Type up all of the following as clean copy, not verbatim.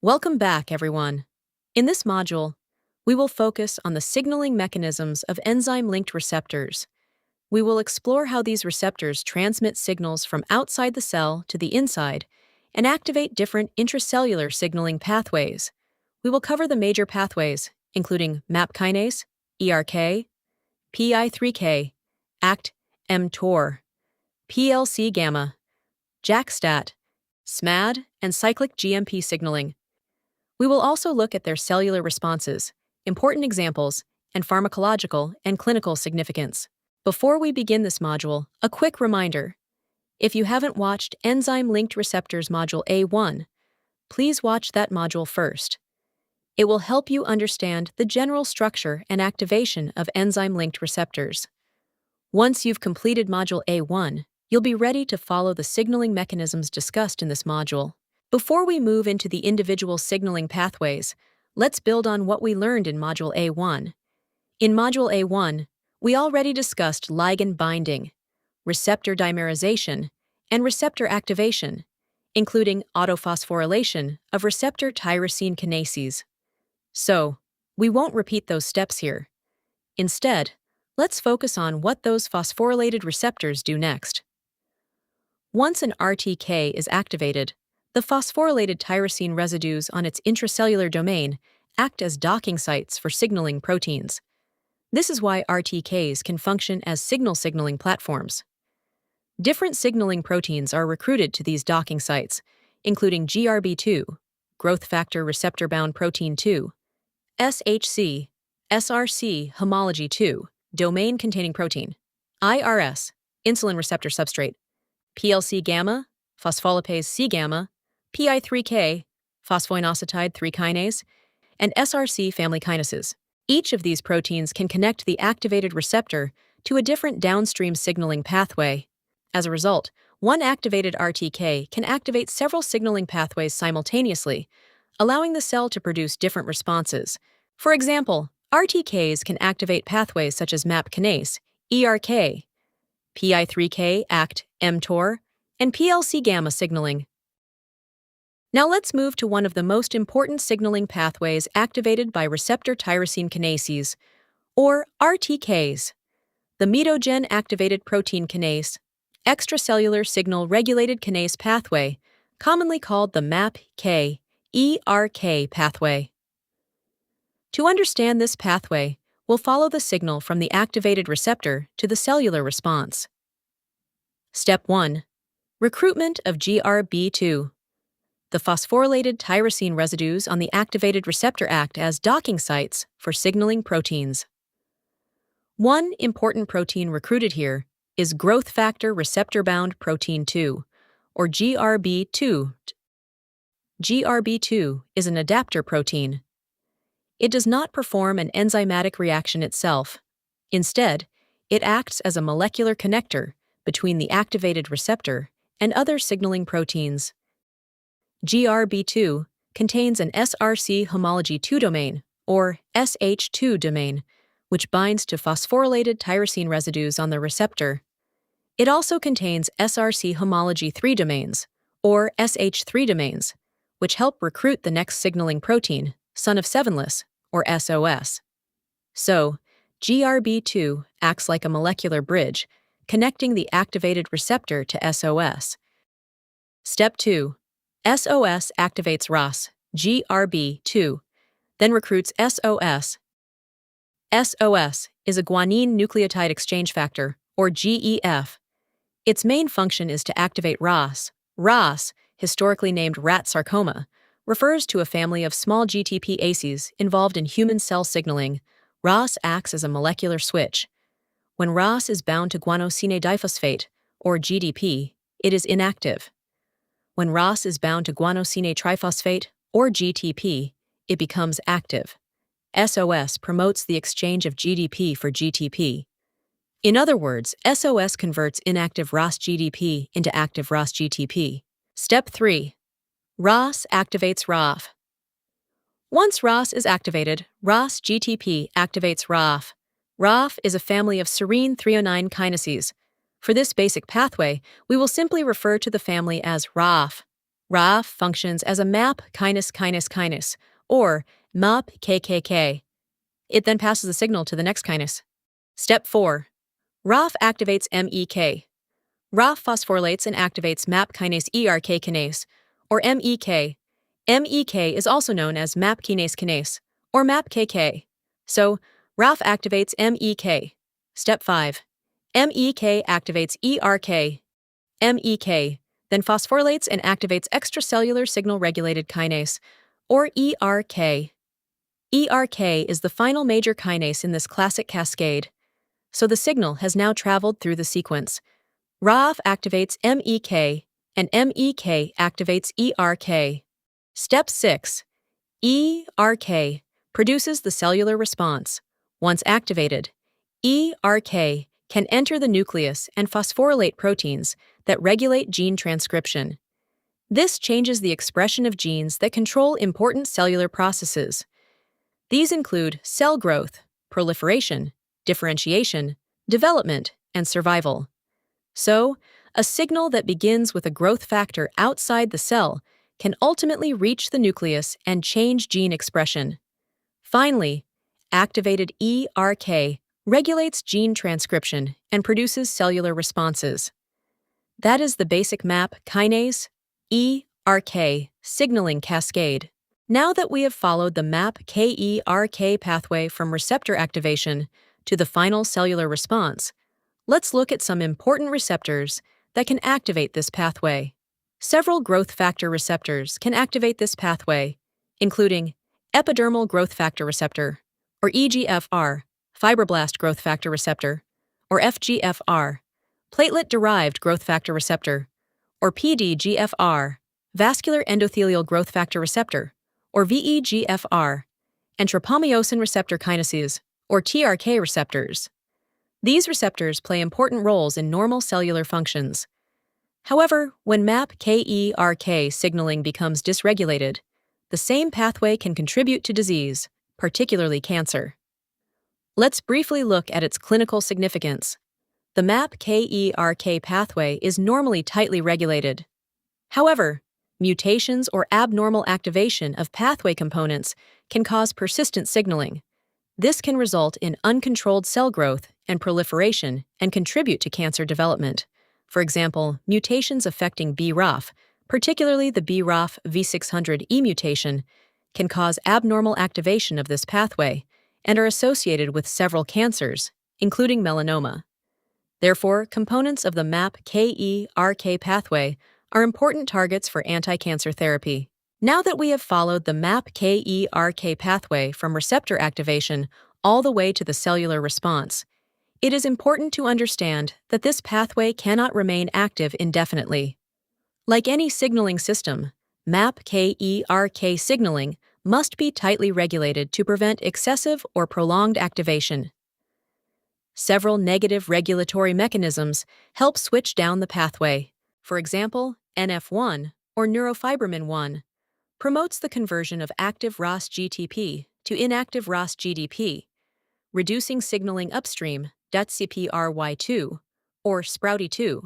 Welcome back, everyone. In this module, we will focus on the signaling mechanisms of enzyme-linked receptors. We will explore how these receptors transmit signals from outside the cell to the inside and activate different intracellular signaling pathways. We will cover the major pathways, including MAP kinase, ERK, PI3K, ACT, mTOR, PLC gamma, JAK-STAT, SMAD, and cyclic GMP signaling. We will also look at their cellular responses, important examples, and pharmacological and clinical significance. Before we begin this module, a quick reminder. If you haven't watched Enzyme-Linked Receptors Module A1, please watch that module first. It will help you understand the general structure and activation of enzyme-linked receptors. Once you've completed Module A1, you'll be ready to follow the signaling mechanisms discussed in this module. Before we move into the individual signaling pathways, let's build on what we learned in Module A1. In Module A1, we already discussed ligand binding, receptor dimerization, and receptor activation, including autophosphorylation of receptor tyrosine kinases. So, we won't repeat those steps here. Instead, let's focus on what those phosphorylated receptors do next. Once an RTK is activated, the phosphorylated tyrosine residues on its intracellular domain act as docking sites for signaling proteins. This is why RTKs can function as signaling platforms. Different signaling proteins are recruited to these docking sites, including GRB2, growth factor receptor-bound protein 2, SHC, SRC homology 2, domain-containing protein, IRS, insulin receptor substrate, PLC gamma, phospholipase C gamma, PI3K, phosphoinositide 3 kinase, and SRC family kinases. Each of these proteins can connect the activated receptor to a different downstream signaling pathway. As a result, one activated RTK can activate several signaling pathways simultaneously, allowing the cell to produce different responses. For example, RTKs can activate pathways such as MAP kinase, ERK, PI3K, ACT, mTOR, and PLC gamma signaling. Now let's move to one of the most important signaling pathways activated by receptor tyrosine kinases, or RTKs, the mitogen activated protein kinase, extracellular signal regulated kinase pathway, commonly called the MAPK, ERK pathway. To understand this pathway, we'll follow the signal from the activated receptor to the cellular response. Step 1. Recruitment of GRB2. The phosphorylated tyrosine residues on the activated receptor act as docking sites for signaling proteins. One important protein recruited here is growth factor receptor-bound protein 2, or GRB2. GRB2 is an adapter protein. It does not perform an enzymatic reaction itself. Instead, it acts as a molecular connector between the activated receptor and other signaling proteins. GRB2 contains an SRC homology 2 domain, or SH2 domain, which binds to phosphorylated tyrosine residues on the receptor. It also contains SRC homology 3 domains, or SH3 domains, which help recruit the next signaling protein, son of sevenless, or SOS. So, GRB2 acts like a molecular bridge, connecting the activated receptor to SOS. Step 2. SOS activates ROS, GRB2, then recruits SOS. SOS is a guanine nucleotide exchange factor, or GEF. Its main function is to activate ROS. ROS, historically named rat sarcoma, refers to a family of small GTP-aces involved in human cell signaling. ROS acts as a molecular switch. When ROS is bound to guanosine diphosphate, or GDP, it is inactive. When ROS is bound to guanosine triphosphate, or GTP, it becomes active. SOS promotes the exchange of GDP for GTP. In other words, SOS converts inactive ROS GDP into active ROS GTP. Step 3. ROS activates ROF. Once ROS is activated, ROS GTP activates ROF. ROF is a family of serine threonine kinases, For this basic pathway, we will simply refer to the family as RAF. RAF functions as a MAP kinase, or MAPK. It then passes the signal to the next kinase. Step 4. RAF activates MEK. RAF phosphorylates and activates MAP kinase kinase, or MEK. MEK is also known as MAP kinase, or MAPKK. So, RAF activates MEK. Step 5. MEK activates ERK. MEK then phosphorylates and activates extracellular signal-regulated kinase, or ERK. ERK is the final major kinase in this classic cascade, so the signal has now traveled through the sequence. RAF activates MEK, and MEK activates ERK. Step 6. ERK produces the cellular response. Once activated, ERK can enter the nucleus and phosphorylate proteins that regulate gene transcription. This changes the expression of genes that control important cellular processes. These include cell growth, proliferation, differentiation, development, and survival. So, a signal that begins with a growth factor outside the cell can ultimately reach the nucleus and change gene expression. Finally, activated ERK regulates gene transcription and produces cellular responses. That is the basic MAP kinase ERK signaling cascade. Now that we have followed the MAPK pathway from receptor activation to the final cellular response, let's look at some important receptors that can activate this pathway. Several growth factor receptors can activate this pathway, including epidermal growth factor receptor, or EGFR, fibroblast growth factor receptor, or FGFR, platelet-derived growth factor receptor, or PDGFR, vascular endothelial growth factor receptor, or VEGFR, and tropomyosin receptor kinases, or TRK receptors. These receptors play important roles in normal cellular functions. However, when MAPK signaling becomes dysregulated, the same pathway can contribute to disease, particularly cancer. Let's briefly look at its clinical significance. The MAPK pathway is normally tightly regulated. However, mutations or abnormal activation of pathway components can cause persistent signaling. This can result in uncontrolled cell growth and proliferation and contribute to cancer development. For example, mutations affecting BRAF, particularly the BRAF V600E mutation, can cause abnormal activation of this pathway and are associated with several cancers, including melanoma. Therefore, components of the MAPK pathway are important targets for anti-cancer therapy. Now that we have followed the MAPK pathway from receptor activation all the way to the cellular response, it is important to understand that this pathway cannot remain active indefinitely. Like any signaling system, MAPK signaling must be tightly regulated to prevent excessive or prolonged activation. Several negative regulatory mechanisms help switch down the pathway. For example, NF1, or neurofibromin-1, promotes the conversion of active ROS-GTP to inactive ROS-GDP, reducing signaling upstream. CPRY2, or Sprouty2,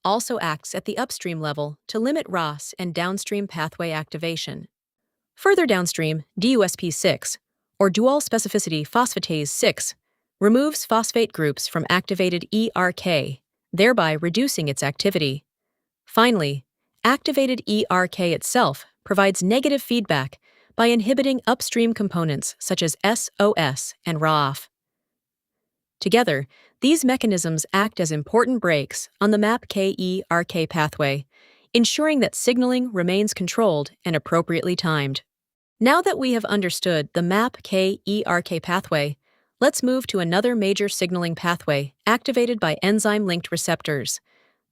also acts at the upstream level to limit ROS and downstream pathway activation. Further downstream, DUSP6, or dual specificity phosphatase 6, removes phosphate groups from activated ERK, thereby reducing its activity. Finally, activated ERK itself provides negative feedback by inhibiting upstream components such as SOS and RAF. Together, these mechanisms act as important brakes on the MAPK pathway, ensuring that signaling remains controlled and appropriately timed. Now that we have understood the MAPK pathway, let's move to another major signaling pathway activated by enzyme-linked receptors,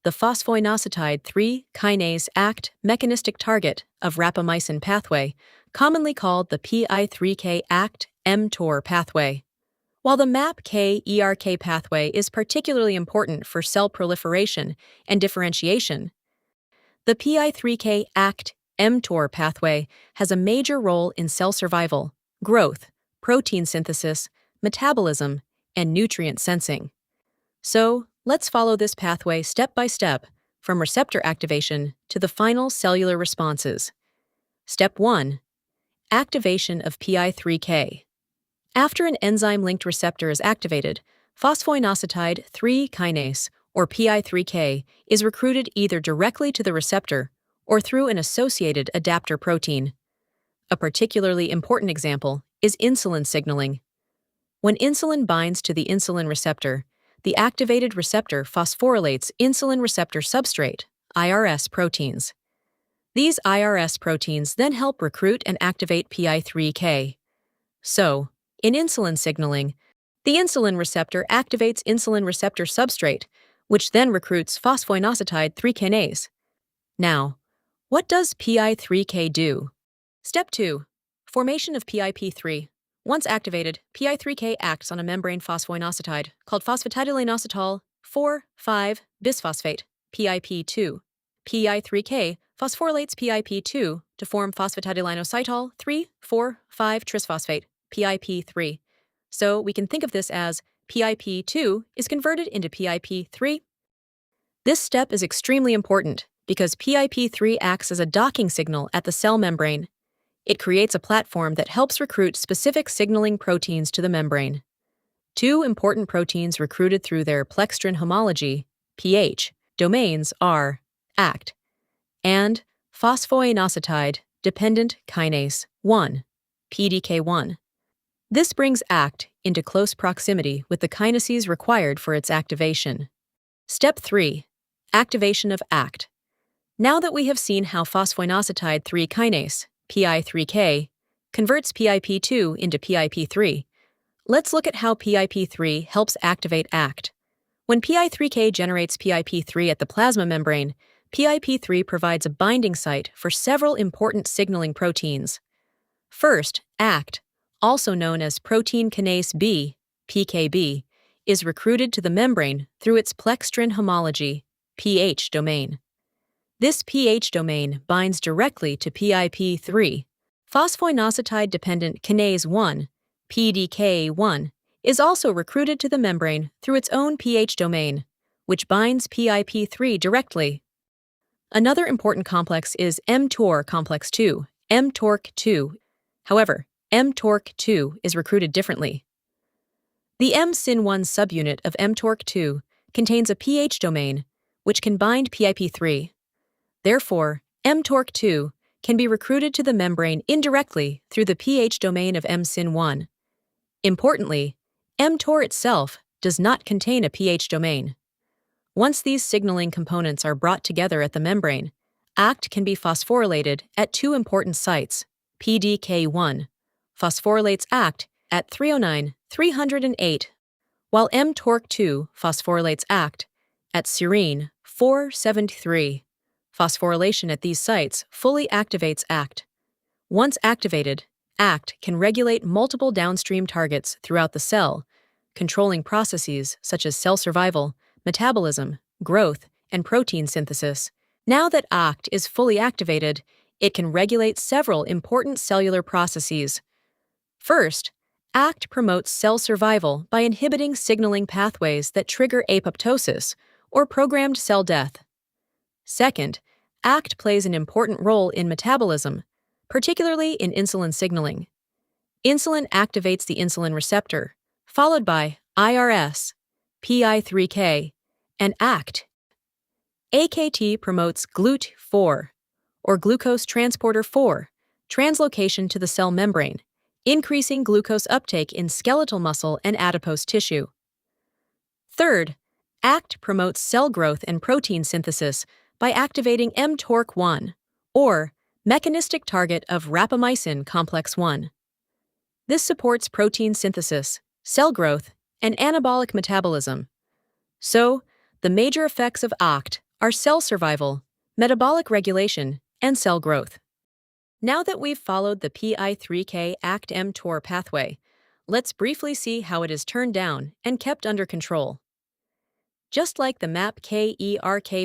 the phosphoinositide 3 kinase ACT mechanistic target of rapamycin pathway, commonly called the PI3K ACT mTOR pathway. While the MAPK pathway is particularly important for cell proliferation and differentiation, the PI3K ACT mTOR pathway has a major role in cell survival, growth, protein synthesis, metabolism, and nutrient sensing. So, Let's follow this pathway step by step, from receptor activation to the final cellular responses. Step 1. Activation of PI3K. After an enzyme-linked receptor is activated, phosphoinositide 3 kinase, or PI3K, is recruited either directly to the receptor or through an associated adapter protein. A particularly important example is insulin signaling. When insulin binds to the insulin receptor, the activated receptor phosphorylates insulin receptor substrate, IRS proteins. These IRS proteins then help recruit and activate PI3K. So, in insulin signaling, the insulin receptor activates insulin receptor substrate, which then recruits phosphoinositide 3 kinase. Now, what does PI3K do? Step 2. Formation of PIP3. Once activated, PI3K acts on a membrane phosphoinositide called phosphatidylinositol 4,5-bisphosphate, PIP2. PI3K phosphorylates PIP2 to form phosphatidylinositol 3,4,5-trisphosphate, PIP3. So we can think of this as PIP2 is converted into PIP3. This step is extremely important because PIP3 acts as a docking signal at the cell membrane. It creates a platform that helps recruit specific signaling proteins to the membrane. Two important proteins recruited through their plextrin homology, pH, domains are ACT and phosphoinositide-dependent kinase 1, PDK1. This brings ACT into close proximity with the kinases required for its activation. Step 3. Activation of ACT. Now that we have seen how phosphoinositide 3 kinase, PI3K, converts PIP2 into PIP3, let's look at how PIP3 helps activate ACT. When PI3K generates PIP3 at the plasma membrane, PIP3 provides a binding site for several important signaling proteins. First, ACT, also known as protein kinase B, PKB, is recruited to the membrane through its plextrin homology, pH domain. This pH domain binds directly to PIP3. Phosphoinositide-dependent kinase 1, PDK1, is also recruited to the membrane through its own pH domain, which binds PIP3 directly. Another important complex is mTOR complex 2, mTORC2. However, mTORC2 is recruited differently. The MSyn1 subunit of mTORC2 contains a pH domain, which can bind PIP3. Therefore, mTORC2 can be recruited to the membrane indirectly through the pH domain of MSyn1. Importantly, mTOR itself does not contain a pH domain. Once these signaling components are brought together at the membrane, ACT can be phosphorylated at two important sites. PDK1 phosphorylates ACT at 309, 308, while mTORC2 phosphorylates ACT at serine 473. Phosphorylation at these sites fully activates ACT. Once activated, ACT can regulate multiple downstream targets throughout the cell, controlling processes such as cell survival, metabolism, growth, and protein synthesis. Now that ACT is fully activated, it can regulate several important cellular processes. First, ACT promotes cell survival by inhibiting signaling pathways that trigger apoptosis, or programmed cell death. Second, ACT plays an important role in metabolism, particularly in insulin signaling. Insulin activates the insulin receptor, followed by IRS, PI3K, and ACT. AKT promotes GLUT4, or glucose transporter 4, translocation to the cell membrane, increasing glucose uptake in skeletal muscle and adipose tissue. Third, ACT promotes cell growth and protein synthesis by activating mTORC1, or mechanistic target of rapamycin complex 1. This supports protein synthesis, cell growth, and anabolic metabolism. So, the major effects of ACT are cell survival, metabolic regulation, and cell growth. Now that we've followed the PI3K ACT-mTOR pathway, let's briefly see how it is turned down and kept under control. Just like the MAPK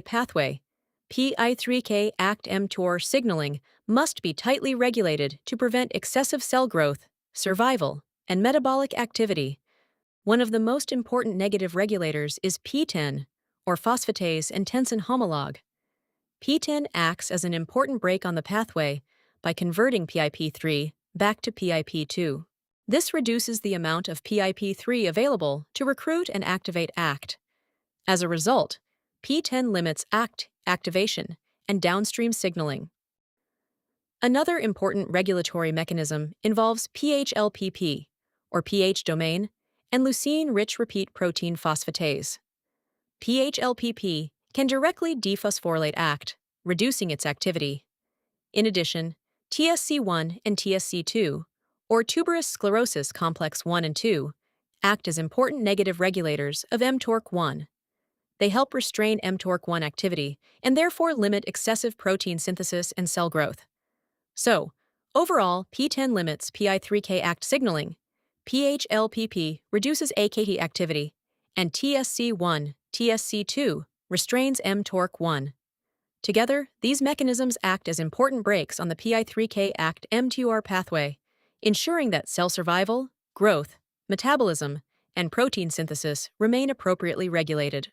pathway, PI3K ACT-mTOR signaling must be tightly regulated to prevent excessive cell growth, survival, and metabolic activity. One of the most important negative regulators is P10, or phosphatase and tensin homolog. P10 acts as an important brake on the pathway by converting PIP3 back to PIP2. This reduces the amount of PIP3 available to recruit and activate ACT. As a result, P10 limits ACT activation and downstream signaling. Another important regulatory mechanism involves PHLPP, or pH domain, and leucine-rich repeat protein phosphatase. PHLPP can directly dephosphorylate ACT, reducing its activity. In addition, TSC1 and TSC2, or tuberous sclerosis complex 1 and 2, act as important negative regulators of mTORC1. They help restrain mTORC1 activity and therefore limit excessive protein synthesis and cell growth. So, overall, P10 limits PI3K ACT signaling, PHLPP reduces AKT activity, and TSC1, TSC2 restrains mTORC1. Together, these mechanisms act as important brakes on the PI3K ACT mTOR pathway, ensuring that cell survival, growth, metabolism, and protein synthesis remain appropriately regulated.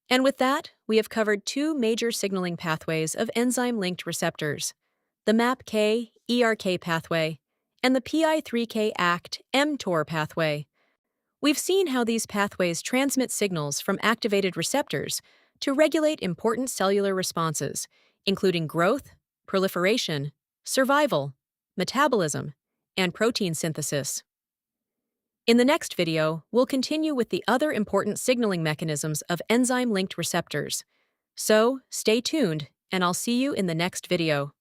And with that, we have covered two major signaling pathways of enzyme-linked receptors, the MAPK ERK pathway and the PI3K ACT mTOR pathway. We've seen how these pathways transmit signals from activated receptors to regulate important cellular responses, including growth, proliferation, survival, metabolism, and protein synthesis. In the next video, we'll continue with the other important signaling mechanisms of enzyme-linked receptors. So, stay tuned, and I'll see you in the next video.